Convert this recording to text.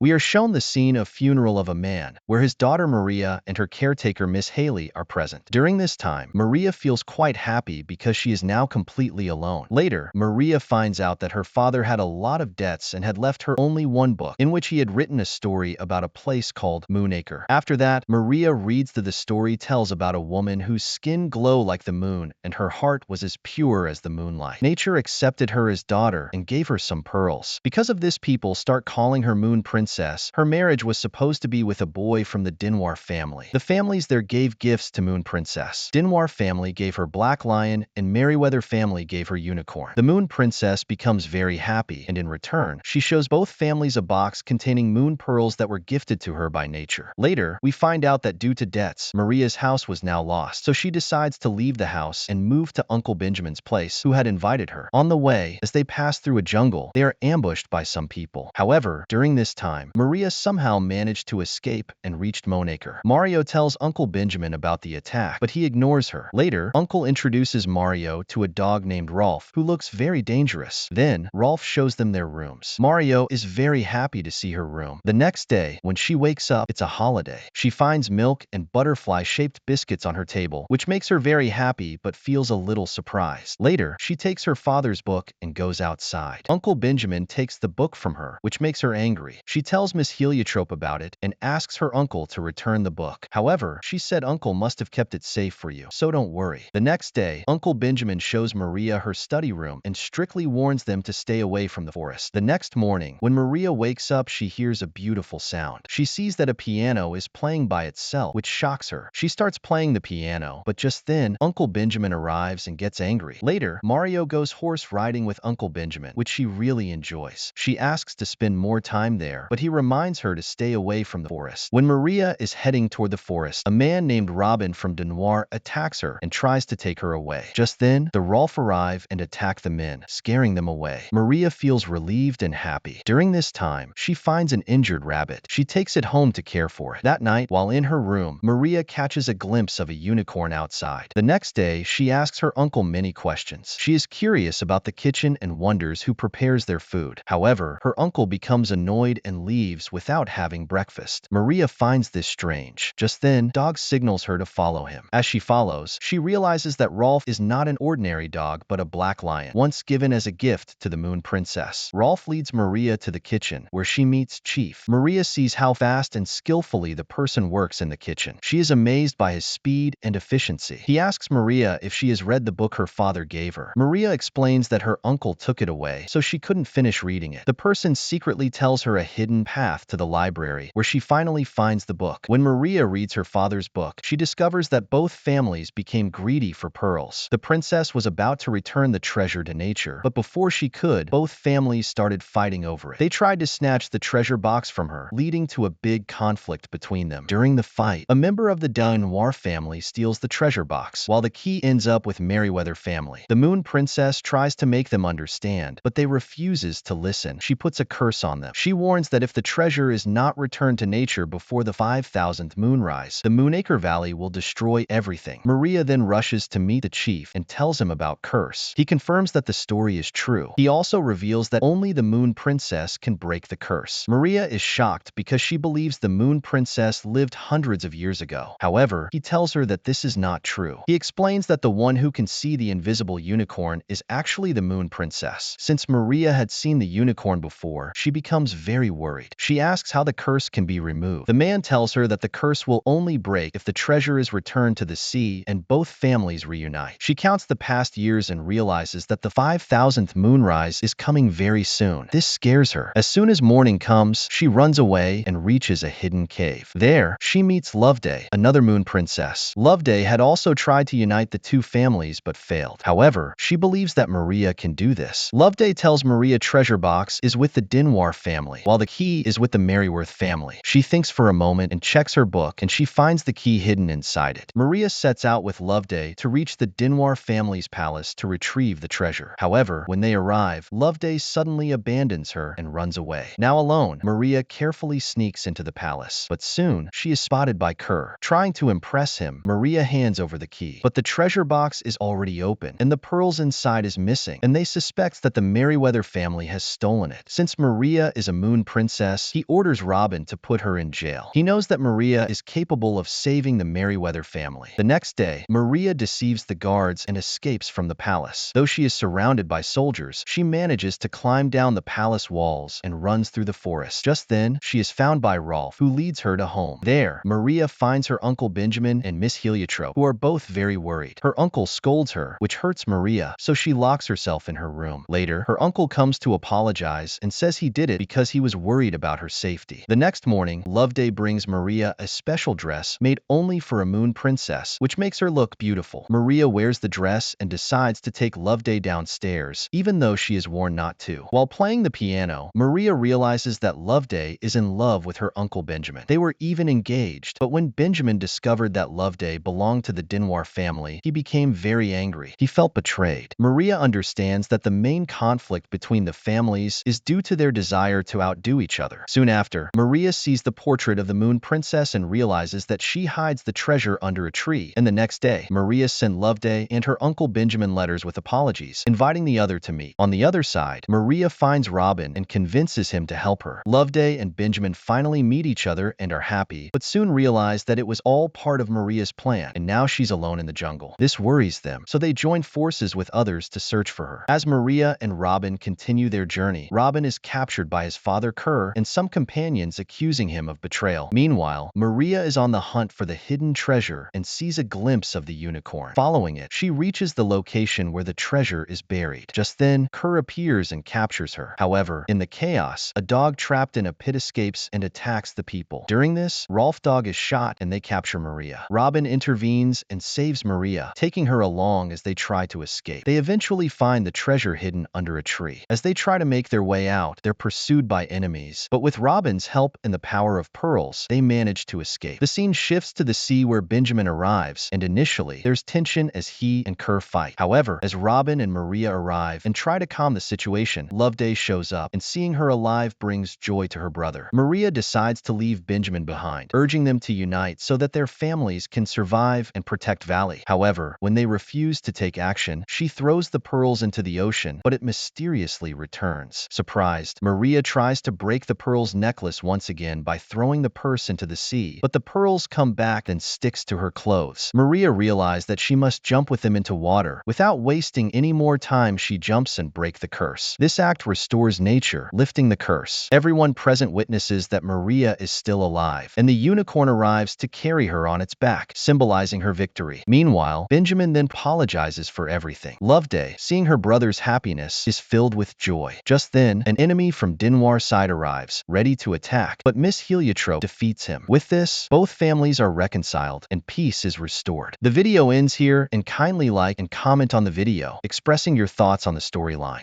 We are shown the scene of funeral of a man, where his daughter Maria and her caretaker Miss Haley are present. During this time, Maria feels quite happy because she is now completely alone. Later, Maria finds out that her father had a lot of debts and had left her only one book, in which he had written a story about a place called Moonacre. After that, Maria reads that the story tells about a woman whose skin glowed like the moon and her heart was as pure as the moonlight. Nature accepted her as daughter and gave her some pearls. Because of this, people start calling her Moon Princess. Her marriage was supposed to be with a boy from the Dinoir family. The families there gave gifts to Moon Princess. Dinoir family gave her Black Lion and Merryweather family gave her Unicorn. The Moon Princess becomes very happy, and in return, she shows both families a box containing moon pearls that were gifted to her by nature. Later, we find out that due to debts, Maria's house was now lost, so she decides to leave the house and move to Uncle Benjamin's place, who had invited her. On the way, as they pass through a jungle, they are ambushed by some people. However, during this time, Maria somehow managed to escape and reached Moonacre. Mario tells Uncle Benjamin about the attack, but he ignores her. Later, Uncle introduces Mario to a dog named Rolf, who looks very dangerous. Then, Rolf shows them their rooms. Mario is very happy to see her room. The next day, when she wakes up, it's a holiday. She finds milk and butterfly-shaped biscuits on her table, which makes her very happy but feels a little surprised. Later, she takes her father's book and goes outside. Uncle Benjamin takes the book from her, which makes her angry. She tells Miss Heliotrope about it and asks her uncle to return the book. However, she said Uncle must have kept it safe for you, so don't worry. The next day, Uncle Benjamin shows Maria her study room and strictly warns them to stay away from the forest. The next morning, when Maria wakes up, she hears a beautiful sound. She sees that a piano is playing by itself, which shocks her. She starts playing the piano, but just then, Uncle Benjamin arrives and gets angry. Later, Mario goes horse riding with Uncle Benjamin, which she really enjoys. She asks to spend more time there, but he reminds her to stay away from the forest. When Maria is heading toward the forest, a man named Robin from Dinoir attacks her and tries to take her away. Just then, the Rolf arrive and attack the men, scaring them away. Maria feels relieved and happy. During this time, she finds an injured rabbit. She takes it home to care for it. That night, while in her room, Maria catches a glimpse of a unicorn outside. The next day, she asks her uncle many questions. She is curious about the kitchen and wonders who prepares their food. However, her uncle becomes annoyed and leaves without having breakfast. Maria finds this strange. Just then, Dog signals her to follow him. As she follows, she realizes that Rolf is not an ordinary dog but a black lion, once given as a gift to the Moon Princess. Rolf leads Maria to the kitchen, where she meets Chief. Maria sees how fast and skillfully the person works in the kitchen. She is amazed by his speed and efficiency. He asks Maria if she has read the book her father gave her. Maria explains that her uncle took it away, so she couldn't finish reading it. The person secretly tells her a hidden path to the library, where she finally finds the book. When Maria reads her father's book, she discovers that both families became greedy for pearls. The princess was about to return the treasure to nature, but before she could, both families started fighting over it. They tried to snatch the treasure box from her, leading to a big conflict between them. During the fight, a member of the Dinoir family steals the treasure box, while the key ends up with Merryweather family. The Moon Princess tries to make them understand, but they refuses to listen. She puts a curse on them. She warns that if the treasure is not returned to nature before the 5,000th moonrise, the Moonacre Valley will destroy everything. Maria then rushes to meet the chief and tells him about curse. He confirms that the story is true. He also reveals that only the Moon Princess can break the curse. Maria is shocked because she believes the Moon Princess lived hundreds of years ago. However, he tells her that this is not true. He explains that the one who can see the invisible unicorn is actually the Moon Princess. Since Maria had seen the unicorn before, she becomes very worried. She asks how the curse can be removed. The man tells her that the curse will only break if the treasure is returned to the sea and both families reunite. She counts the past years and realizes that the 5,000th moonrise is coming very soon. This scares her. As soon as morning comes, she runs away and reaches a hidden cave. There, she meets Loveday, another Moon Princess. Loveday had also tried to unite the two families but failed. However, she believes that Maria can do this. Loveday tells Maria treasure box is with the Dinoir family, while the key is with the Merryweather family. She thinks for a moment and checks her book, and she finds the key hidden inside it. Maria sets out with Loveday to reach the Dinoir family's palace to retrieve the treasure. However, when they arrive, Loveday suddenly abandons her and runs away. Now alone, Maria carefully sneaks into the palace, but soon she is spotted by Kerr. Trying to impress him, Maria hands over the key, but the treasure box is already open, and the pearls inside is missing, and they suspect that the Merryweather family has stolen it. Since Maria is a Moon Princess, princess, he orders Robin to put her in jail. He knows that Maria is capable of saving the Merryweather family. The next day, Maria deceives the guards and escapes from the palace. Though she is surrounded by soldiers, she manages to climb down the palace walls and runs through the forest. Just then, she is found by Rolf, who leads her to home. There, Maria finds her uncle Benjamin and Miss Heliotrope, who are both very worried. Her uncle scolds her, which hurts Maria, so she locks herself in her room. Later, her uncle comes to apologize and says he did it because he was worried about her safety. The next morning, Loveday brings Maria a special dress made only for a moon princess, which makes her look beautiful. Maria wears the dress and decides to take Loveday downstairs, even though she is warned not to. While playing the piano, Maria realizes that Loveday is in love with her uncle Benjamin. They were even engaged, but when Benjamin discovered that Loveday belonged to the Dinoir family, he became very angry. He felt betrayed. Maria understands that the main conflict between the families is due to their desire to outdo each other. Soon after, Maria sees the portrait of the Moon Princess and realizes that she hides the treasure under a tree. And the next day, Maria sent Loveday and her uncle Benjamin letters with apologies, inviting the other to meet. On the other side, Maria finds Robin and convinces him to help her. Loveday and Benjamin finally meet each other and are happy, but soon realize that it was all part of Maria's plan, and now she's alone in the jungle. This worries them, so they join forces with others to search for her. As Maria and Robin continue their journey, Robin is captured by his father Kerr and some companions accusing him of betrayal. Meanwhile, Maria is on the hunt for the hidden treasure and sees a glimpse of the unicorn. Following it, she reaches the location where the treasure is buried. Just then, Kerr appears and captures her. However, in the chaos, a dog trapped in a pit escapes and attacks the people. During this, Rolf Dog is shot and they capture Maria. Robin intervenes and saves Maria, taking her along as they try to escape. They eventually find the treasure hidden under a tree. As they try to make their way out, they're pursued by enemies, but with Robin's help and the power of pearls, they manage to escape. The scene shifts to the sea where Benjamin arrives, and initially, there's tension as he and Kerr fight. However, as Robin and Maria arrive and try to calm the situation, Loveday shows up, and seeing her alive brings joy to her brother. Maria decides to leave Benjamin behind, urging them to unite so that their families can survive and protect Valley. However, when they refuse to take action, she throws the pearls into the ocean, but it mysteriously returns. Surprised, Maria tries to break the pearls necklace once again by throwing the purse into the sea, but the pearls come back and sticks to her clothes. Maria realizes that she must jump with them into water. Without wasting any more time, she jumps and breaks the curse. This act restores nature, lifting the curse. Everyone present witnesses that Maria is still alive, and the unicorn arrives to carry her on its back, symbolizing her victory. Meanwhile, Benjamin then apologizes for everything. Loveday, seeing her brother's happiness, is filled with joy. Just then, an enemy from Dinoir's side arrives, ready to attack, but Miss Heliotrope defeats him. With this, both families are reconciled, and peace is restored. The video ends here, and kindly like and comment on the video, expressing your thoughts on the storyline.